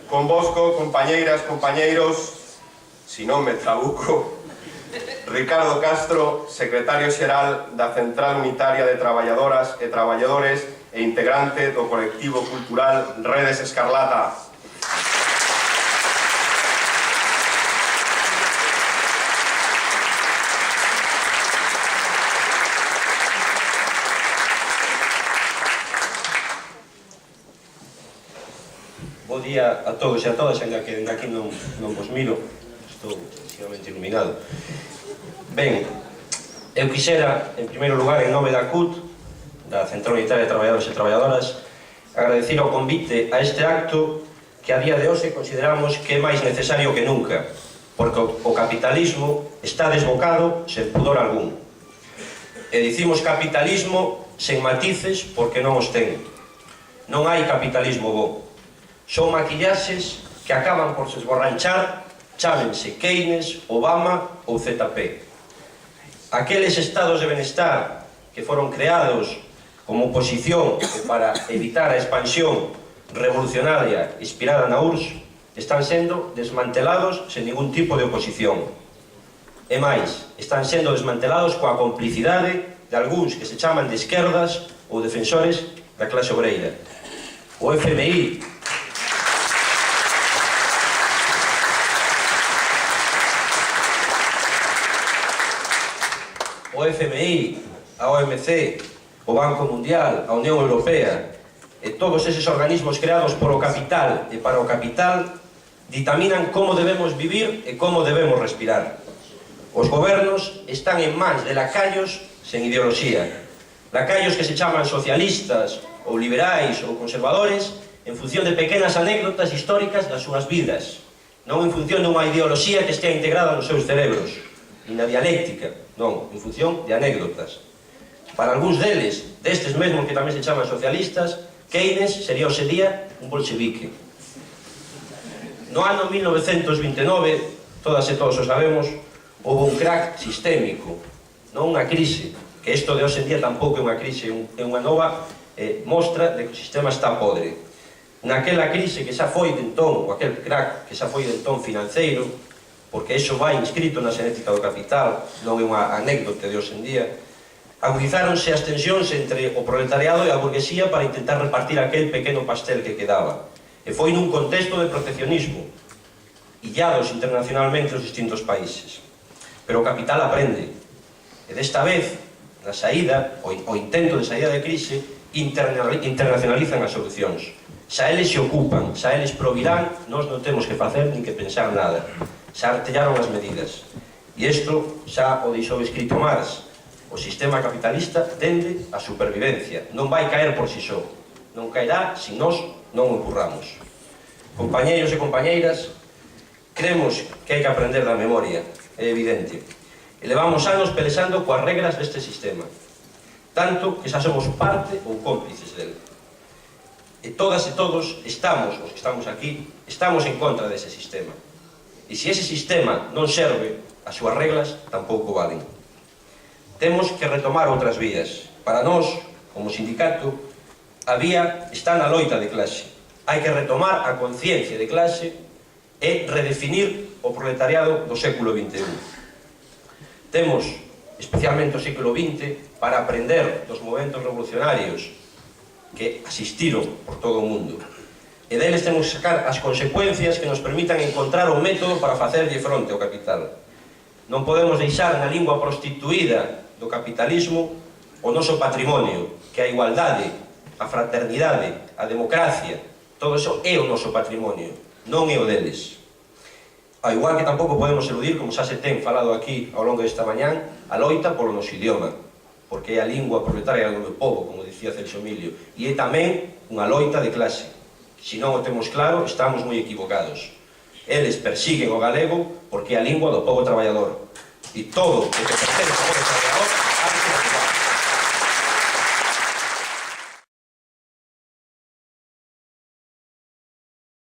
Convosco, compañeiras, compañeiros, si non me trabuco, Ricardo Castro, secretario xeral da Central Unitaria de Traballadoras e Traballadores e integrante do colectivo cultural Redes Escarlata. Bo día a todos e a todas, ainda que dende aquí non vos miro, estou excesivamente iluminado. Ben, eu quixera, en primeiro lugar, en nome da CUT, da Central Unitaria de Traballadores e Traballadoras, agradecer o convite a este acto que a día de hoxe consideramos que é máis necesario que nunca, porque o capitalismo está desbocado sen pudor algún. E dicimos capitalismo sen matices porque non os ten. Non hai capitalismo bo. Son maquillaxes que acaban por se esborranchar, chámense Keynes, Obama ou ZP. Aqueles estados de benestar que foron creados como oposición para evitar a expansión revolucionaria inspirada na URSS están sendo desmantelados sen ningún tipo de oposición. E máis, están sendo desmantelados coa complicidade de algúns que se chaman de esquerdas ou defensores da clase obreira. O FMI, a OMC, o Banco Mundial, a Unión Europea e todos eses organismos creados por o capital e para o capital ditaminan como debemos vivir e como debemos respirar. Os gobernos están en mans de lacayos sen ideoloxía, lacayos que se chaman socialistas ou liberais ou conservadores en función de pequenas anécdotas históricas das súas vidas, non en función dunha ideoloxía que estea integrada nos seus cerebros, ni na dialéctica, non, en función de anécdotas. Para algúns deles, destes mesmos que tamén se chaman socialistas, Keynes sería hoxe día un bolchevique. No ano 1929, todas e todos o sabemos, houve un crack sistémico, non unha crise, que isto de hoxe en día tampouco é unha crise, é unha nova mostra de que o sistema está podre. Naquela crise que xa foi de entón, ou aquel crack que xa foi de entón financeiro, porque iso vai inscrito na xenética do capital, non é unha anécdota de hoxe en día, agudizáronse as tensións entre o proletariado e a burguesía para intentar repartir aquel pequeno pastel que quedaba. E foi nun contexto de proteccionismo, illados internacionalmente os distintos países. Pero o capital aprende, e desta vez, na saída, o intento de saída de crise, internacionalizan as solucións. Xa eles se ocupan, xa eles provirán, nós non temos que facer nin que pensar nada. Xa artellaron as medidas. E isto xa o deixou escrito Marx. O sistema capitalista tende a supervivencia. Non vai caer por si só. Non caerá se nós non o empurramos. Compañeiros e compañeiras, cremos que hai que aprender da memoria, é evidente. E levamos anos pelexando coas regras deste sistema. Tanto que xa somos parte ou cómplices dele. E todas e todos estamos, os que estamos aquí, estamos en contra dese sistema. E se ese sistema non serve, as súas reglas tampouco valen. Temos que retomar outras vías. Para nós, como sindicato, a vía está na loita de clase. Hai que retomar a conciencia de clase e redefinir o proletariado do século XXI. Temos, especialmente o século XX, para aprender dos movementos revolucionarios que asistiron por todo o mundo. E deles temos que sacar as consecuencias que nos permitan encontrar o método para facerlle fronte ao capital. Non podemos deixar na lingua prostituída do capitalismo o noso patrimonio, que a igualdade, a fraternidade, a democracia, todo iso é o noso patrimonio, non é o deles. Ao igual que tampouco podemos eludir, como xa se ten falado aquí ao longo desta mañán, a loita polo noso idioma, porque é a lingua proletaria do meu povo, como dicía Celso Emilio, e é tamén unha loita de clase. Se non o temos claro, estamos moi equivocados. Eles persiguen o galego porque é a lingua do povo traballador. E todo o que pertence ao povo traballador hai que ocupar.